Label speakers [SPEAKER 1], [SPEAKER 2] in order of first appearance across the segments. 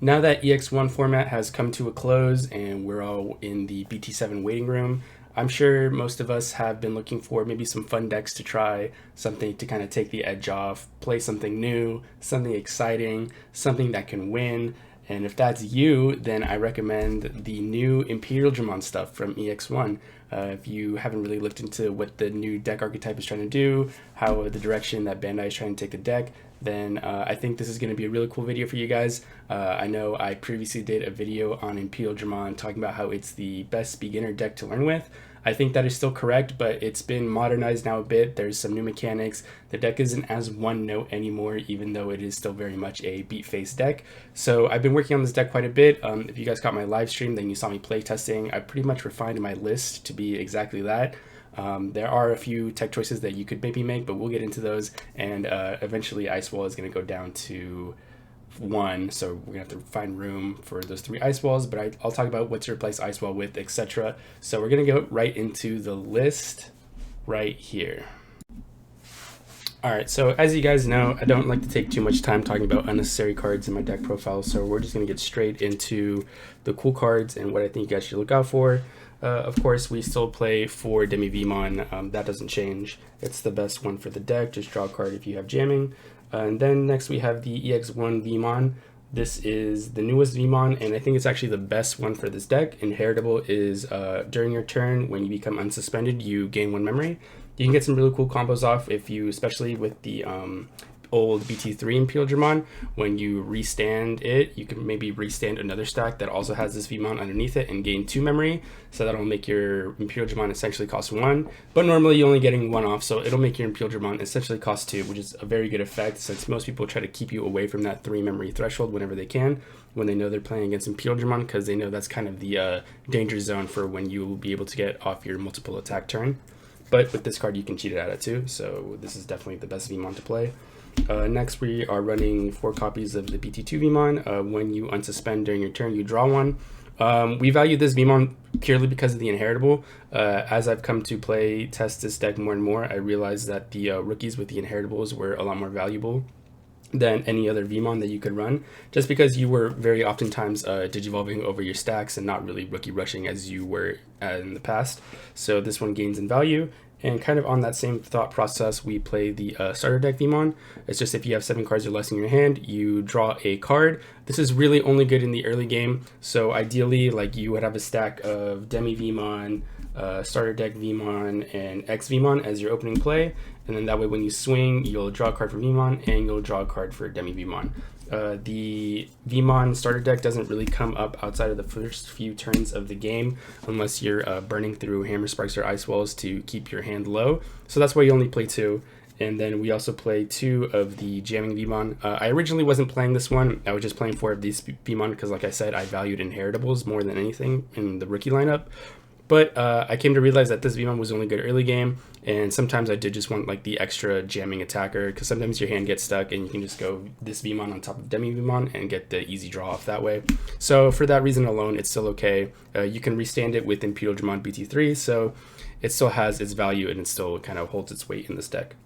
[SPEAKER 1] Now that EX1 format has come to a close and we're all in the BT7 waiting room, I'm sure most of us have been looking for maybe some fun decks to try, something to kind of take the edge off, play something new, something exciting, something that can win. And if that's you, then I recommend the new Imperialdramon stuff from EX1. If you haven't really looked into what the new deck archetype is trying to do, how the direction that Bandai is trying to take the deck, then I think this is going to be a really cool video for you guys. I know I previously did a video on Imperialdramon talking about how it's the best beginner deck to learn with. I think that is still correct, but it's been modernized now a bit. There's some new mechanics. The deck isn't as one note anymore, even though it is still very much a beat face deck. So I've been working on this deck quite a bit. If you guys caught my live stream, then you saw me play testing. I pretty much refined my list to be exactly that. There are a few tech choices that you could maybe make, but we'll get into those. And eventually Ice Wall is going to go down to 1, so we're gonna have to find room for those 3 ice walls, but I'll talk about what to replace ice wall with, etc. So we're gonna go right into the list right here. Alright, so as you guys know, I don't like to take too much time talking about unnecessary cards in my deck profile, so we're just gonna get straight into the cool cards and what I think you guys should look out for. Of course, we still play 4 Demi Vmon. That doesn't change. It's the best one for the deck. Just draw a card if you have jamming. And then next we have the EX1 Vmon. This is the newest Vmon, and I think it's actually the best one for this deck. Inheritable is during your turn, when you become unsuspended, you gain 1 memory. You can get some really cool combos off if you, especially with the old BT3 Imperialdramon, when you restand it, you can maybe restand another stack that also has this Vmon underneath it and gain 2 memory, so that'll make your Imperialdramon essentially cost 1, but normally you're only getting 1 off, so it'll make your Imperialdramon essentially cost 2, which is a very good effect since most people try to keep you away from that 3 memory threshold whenever they can, when they know they're playing against Imperialdramon, because they know that's kind of the danger zone for when you will be able to get off your multiple attack turn. But with this card you can cheat it out at 2, so this is definitely the best Vmon to play. Next, we are running 4 copies of the BT2 Vmon. When you unsuspend during your turn, you draw 1. We value this Vmon purely because of the inheritable. As I've come to test this deck more and more, I realized that the rookies with the inheritables were a lot more valuable than any other Vmon that you could run, just because you were very oftentimes digivolving over your stacks and not really rookie rushing as you were in the past. So this one gains in value. And kind of on that same thought process, we play the starter deck Vmon. It's just if you have 7 cards or less in your hand, you draw a card. This is really only good in the early game. So ideally, like, you would have a stack of Demi Vmon, starter deck Vmon, and X Vmon as your opening play. And then that way when you swing, you'll draw a card for Vmon and you'll draw a card for Demi Vmon. The Vmon starter deck doesn't really come up outside of the first few turns of the game unless you're burning through Hammer Sparks or Ice Walls to keep your hand low. So that's why you only play 2. And then we also play 2 of the Jamming Vmon. I originally wasn't playing this one. I was just playing 4 of these Vmon because, like I said, I valued inheritables more than anything in the rookie lineup. But I came to realize that this Vmon was only good early game, and sometimes I did just want like the extra jamming attacker, because sometimes your hand gets stuck and you can just go this Vmon on top of Demi Vmon and get the easy draw off that way. So for that reason alone, it's still okay. You can restand it with Imperialdramon BT3, so it still has its value and it still kind of holds its weight in this deck.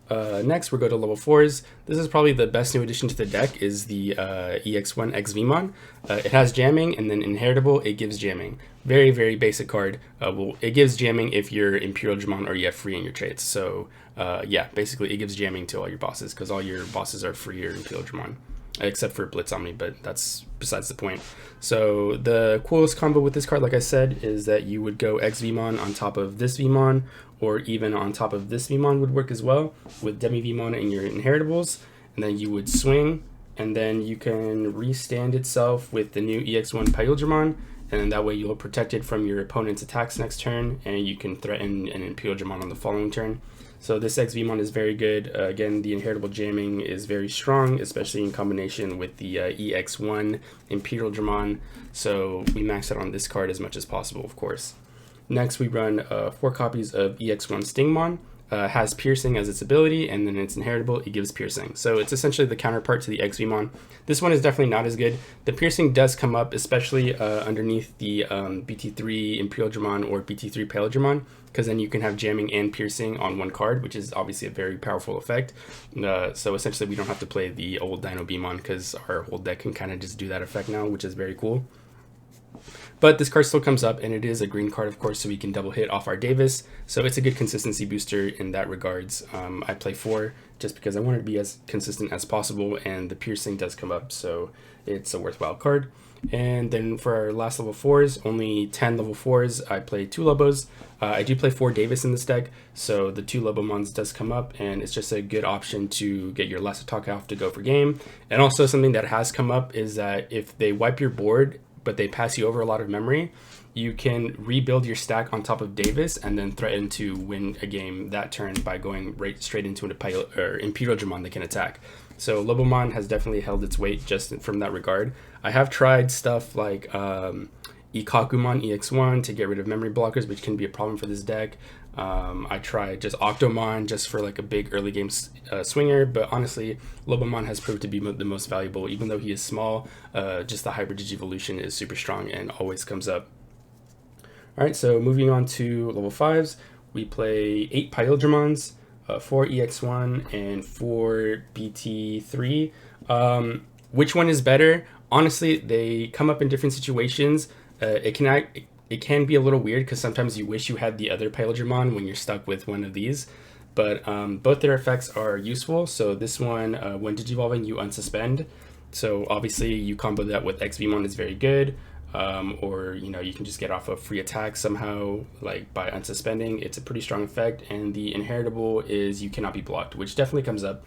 [SPEAKER 1] Next, we'll go to level 4s. This is probably the best new addition to the deck, is the EX1 X Vmon. It has jamming, and then inheritable, it gives jamming. Very, very basic card. It gives jamming if you're Imperialdramon or you have free in your traits. So yeah, basically it gives jamming to all your bosses, because all your bosses are free or Imperialdramon, except for Blitz Omni, but that's besides the point. So the coolest combo with this card, like I said, is that you would go X Vmon on top of this Vmon, or even on top of this Vmon would work as well, with Demi Vmon and your inheritables, and then you would swing, and then you can restand itself with the new EX1 Imperialdramon, and then that way you'll protect it from your opponent's attacks next turn, and you can threaten an Imperialdramon on the following turn. So this X Vmon is very good. Again, the inheritable jamming is very strong, especially in combination with the EX1 Imperialdramon. So we max it on this card as much as possible, of course. Next, we run 4 copies of EX1 Stingmon. has piercing as its ability, and then it's inheritable, it gives piercing. So it's essentially the counterpart to the EX1. This one is definitely not as good. The piercing does come up, especially underneath the BT3 Imperialdramon or BT3 Paildramon, because then you can have jamming and piercing on one card, which is obviously a very powerful effect. So essentially we don't have to play the old Dino Beamon, because our whole deck can kind of just do that effect now, which is very cool. But this card still comes up, and it is a green card, of course, so we can double hit off our Davis. So it's a good consistency booster in that regards. I play 4 just because I want it to be as consistent as possible, and the piercing does come up, so it's a worthwhile card. And then for our last level 4s, only 10 level 4s, I play 2 Lobos. I do play 4 Davis in this deck, so the 2 Lobomons does come up, and it's just a good option to get your last attack off to go for game. And also something that has come up is that if they wipe your board, but they pass you over a lot of memory, you can rebuild your stack on top of Davis and then threaten to win a game that turn by going right straight into an Imperialdramon that can attack. So Lobomon has definitely held its weight just from that regard. I have tried stuff like Ikakumon EX1 to get rid of memory blockers, which can be a problem for this deck. I tried just Octomon just for like a big early game swinger, but honestly, Lobomon has proved to be the most valuable. Even though he is small, just the hybrid Digivolution is super strong and always comes up. Alright, so moving on to level 5s, we play 8 Paildramons, 4 EX1, and 4 BT3. Which one is better? Honestly, they come up in different situations. It can be a little weird because sometimes you wish you had the other Paildramon when you're stuck with one of these, but both their effects are useful. So this one, when digivolving, you unsuspend. So obviously you combo that with XVmon is very good, or you can just get off a free attack somehow, like by unsuspending. It's a pretty strong effect, and the inheritable is you cannot be blocked, which definitely comes up.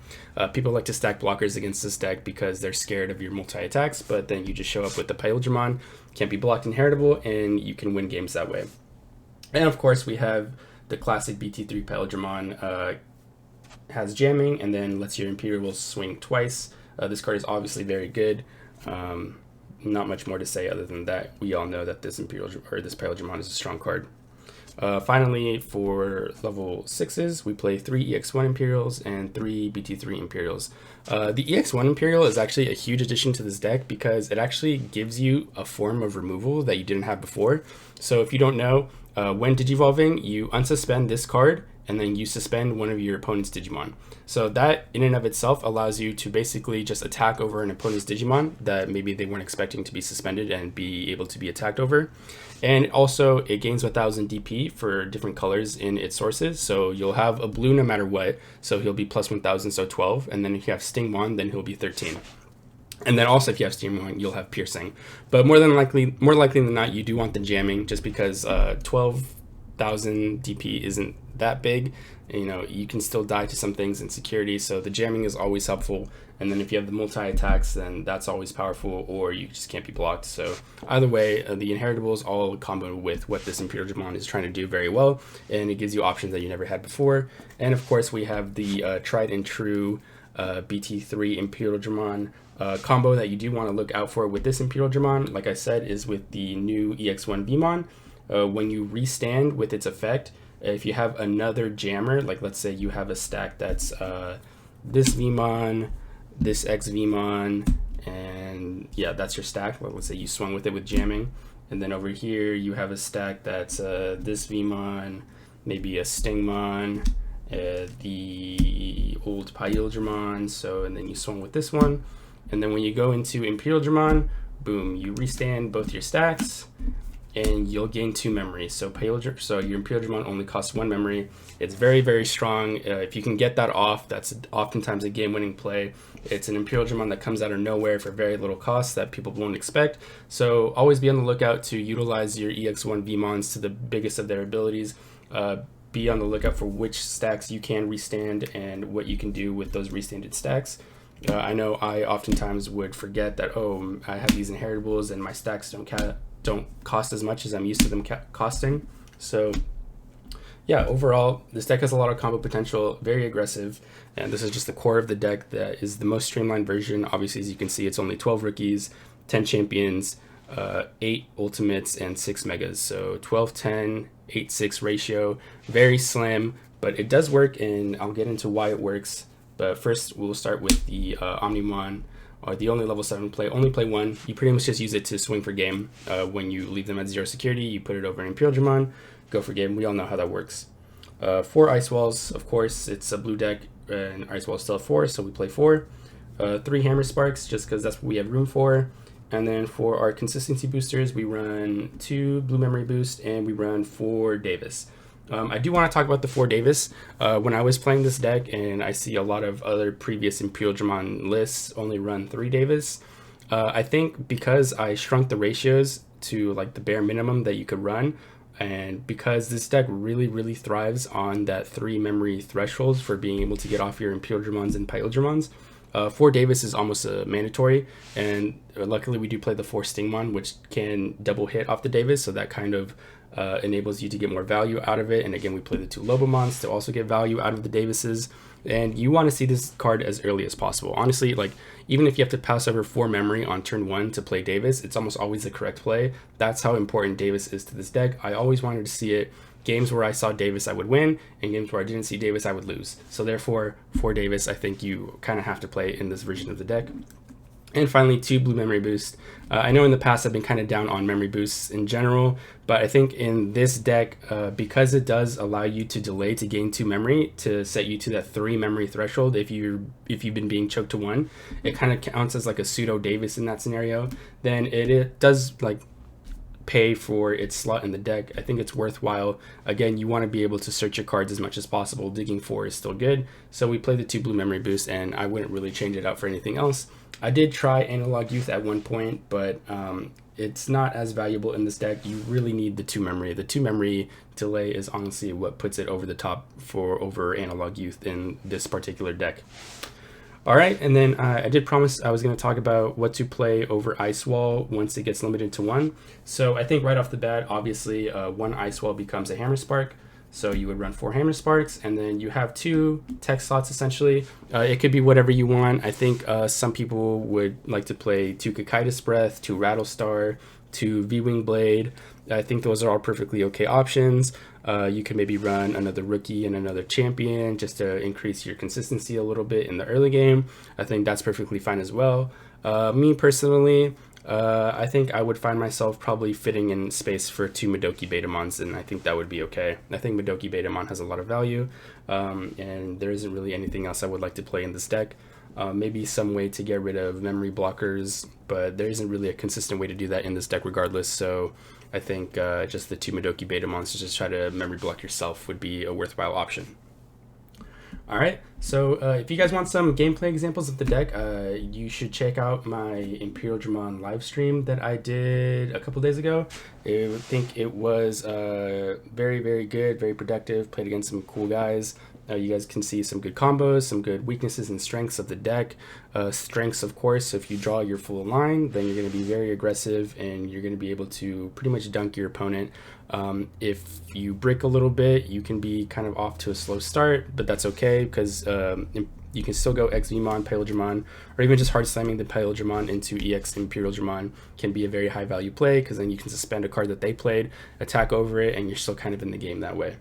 [SPEAKER 1] People like to stack blockers against this deck because they're scared of your multi-attacks, but then you just show up with the Paildramon, can't be blocked, inheritable, and you can win games that way. And of course we have the classic BT3 Paildramon, has jamming and then lets your Imperial swing twice. This card is obviously very good. Not much more to say other than that. We all know that this Paildramon is a strong card. Finally, for level 6s, we play 3 EX1 Imperials and 3 BT3 Imperials. The EX1 Imperial is actually a huge addition to this deck because it actually gives you a form of removal that you didn't have before. So if you don't know, when digivolving, you unsuspend this card and then you suspend one of your opponent's Digimon. So that in and of itself allows you to basically just attack over an opponent's Digimon that maybe they weren't expecting to be suspended and be able to be attacked over. And also it gains 1000 DP for different colors in its sources. So you'll have a blue no matter what, so he'll be plus 1000, so 12. And then if you have Stingmon, then he'll be 13. And then also if you have Stingmon, you'll have piercing. But more likely than not, you do want the jamming, just because 12,000 DP isn't that big. You can still die to some things in security, so the jamming is always helpful. And then if you have the multi-attacks, then that's always powerful, or you just can't be blocked. So either way, the inheritables all combo with what this Imperialdramon is trying to do very well, and it gives you options that you never had before. And of course we have the tried and true BT3 Imperialdramon combo that you do want to look out for with this Imperialdramon, like I said, is with the new EX1 Beamon. When you restand with its effect, if you have another jammer, like let's say you have a stack that's this Vmon, this X Vmon, and yeah, that's your stack. Let's say you swung with it with jamming, and then over here you have a stack that's this Vmon, maybe a Stingmon, the old Paildramon, and then you swung with this one, and then when you go into Imperialdramon, boom, you restand both your stacks, and you'll gain 2 memory. So your Imperialdramon only costs 1 memory. It's very, very strong. If you can get that off, that's oftentimes a game-winning play. It's an Imperialdramon that comes out of nowhere for very little cost that people won't expect. So always be on the lookout to utilize your EX1 Vmons to the biggest of their abilities. Be on the lookout for which stacks you can restand and what you can do with those restanded stacks. I know I oftentimes would forget that, oh, I have these inheritables and my stacks don't cost as much as I'm used to them costing. So yeah, overall this deck has a lot of combo potential, very aggressive, and this is just the core of the deck that is the most streamlined version. Obviously, as you can see, it's only 12 rookies, 10 champions, 8 ultimates, and 6 megas. So 12-10, 8-6 ratio, very slim, but it does work, and I'll get into why it works. But first, we'll start with the Omnimon, or the only level 7 play. Only play one. You pretty much just use it to swing for game. When you leave them at 0 security, you put it over an Imperialdramon, go for game. We all know how that works. 4 Ice Walls, of course. It's a blue deck, and Ice Walls still have 4, so we play 4. 3 Hammer Sparks, just because that's what we have room for. And then for our consistency boosters, we run 2 Blue Memory Boost, and we run 4 Davis. I do want to talk about the 4 Davis. When I was playing this deck, and I see a lot of other previous Imperialdramon lists only run 3 Davis, I think because I shrunk the ratios to like the bare minimum that you could run, and because this deck really thrives on that 3 memory thresholds for being able to get off your Imperialdramons and Pyldramons, 4 Davis is almost a mandatory, and luckily we do play the 4 Stingmon, which can double hit off the Davis, so that kind of enables you to get more value out of it. And again, we play the 2 Lobomons to also get value out of the Davises, and you want to see this card as early as possible. Honestly, like, even if you have to pass over 4 memory on turn 1 to play Davis, it's almost always the correct play. That's how important Davis is to this deck. I always wanted to see it. Games where I saw Davis, I would win, and games where I didn't see Davis, I would lose. So therefore, for Davis, I think you kind of have to play in this version of the deck. And finally, 2 Blue Memory Boost. I know in the past I've been kind of down on memory boosts in general, but I think in this deck, because it does allow you to delay to gain 2 memory to set you to that 3 memory threshold if you've been being choked to 1, it kind of counts as like a pseudo Davis in that scenario. Then it does like pay for its slot in the deck. I think it's worthwhile. Again, you want to be able to search your cards as much as possible. Digging 4 is still good, so we play the 2 Blue Memory Boost, and I wouldn't really change it out for anything else. I did try Analog Youth at one point, but it's not as valuable in this deck. You really need the 2 memory. The 2 memory delay is honestly what puts it over the top over Analog Youth in this particular deck. All right, and then I did promise I was going to talk about what to play over Ice Wall once it gets limited to 1. So I think right off the bat, obviously, 1 Ice Wall becomes a Hammer Spark. So you would run 4 Hammer Sparks, and then you have 2 tech slots essentially. It could be whatever you want. I think some people would like to play 2 Kikaitis Breath, 2 Rattlestar, 2 V-Wing Blade. I think those are all perfectly okay options. You could maybe run another rookie and another champion just to increase your consistency a little bit in the early game. I think that's perfectly fine as well. Me personally, I think I would find myself probably fitting in space for 2 Madoki Betamons, and I think that would be okay. I think Madoki Betamon has a lot of value, and there isn't really anything else I would like to play in this deck. Maybe some way to get rid of memory blockers, but there isn't really a consistent way to do that in this deck regardless, so I think just the 2 Madoki Betamons to just try to memory block yourself would be a worthwhile option. Alright, so if you guys want some gameplay examples of the deck, you should check out my Imperialdramon live stream that I did a couple days ago. I think it was very good, very productive, played against some cool guys. You guys can see some good combos, some good weaknesses and strengths of the deck. Strengths, of course, if you draw your full line, then you're going to be very aggressive and you're going to be able to pretty much dunk your opponent. If you brick a little bit, you can be kind of off to a slow start, but that's okay because you can still go XVmon, Pyldramon, or even just hard slamming the Pyldramon into EX Imperialdramon can be a very high value play because then you can suspend a card that they played, attack over it, and you're still kind of in the game that way.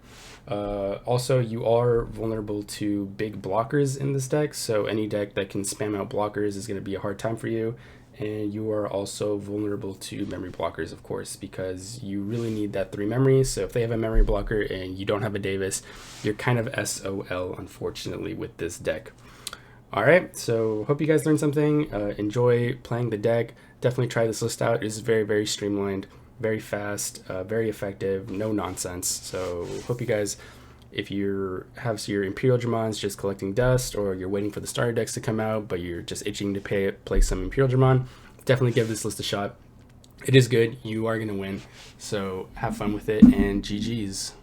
[SPEAKER 1] Also, you are vulnerable to big blockers in this deck, so any deck that can spam out blockers is going to be a hard time for you. And you are also vulnerable to memory blockers, of course, because you really need that 3 memory. So if they have a memory blocker and you don't have a Davis, you're kind of SOL, unfortunately, with this deck. All right, so hope you guys learned something. Enjoy playing the deck. Definitely try this list out. It is very streamlined, very fast, very effective, no nonsense. So hope you guys, if you have your Imperialdramons just collecting dust, or you're waiting for the starter decks to come out, but you're just itching to play some Imperialdramon, definitely give this list a shot. It is good. You are going to win. So have fun with it, and GG's.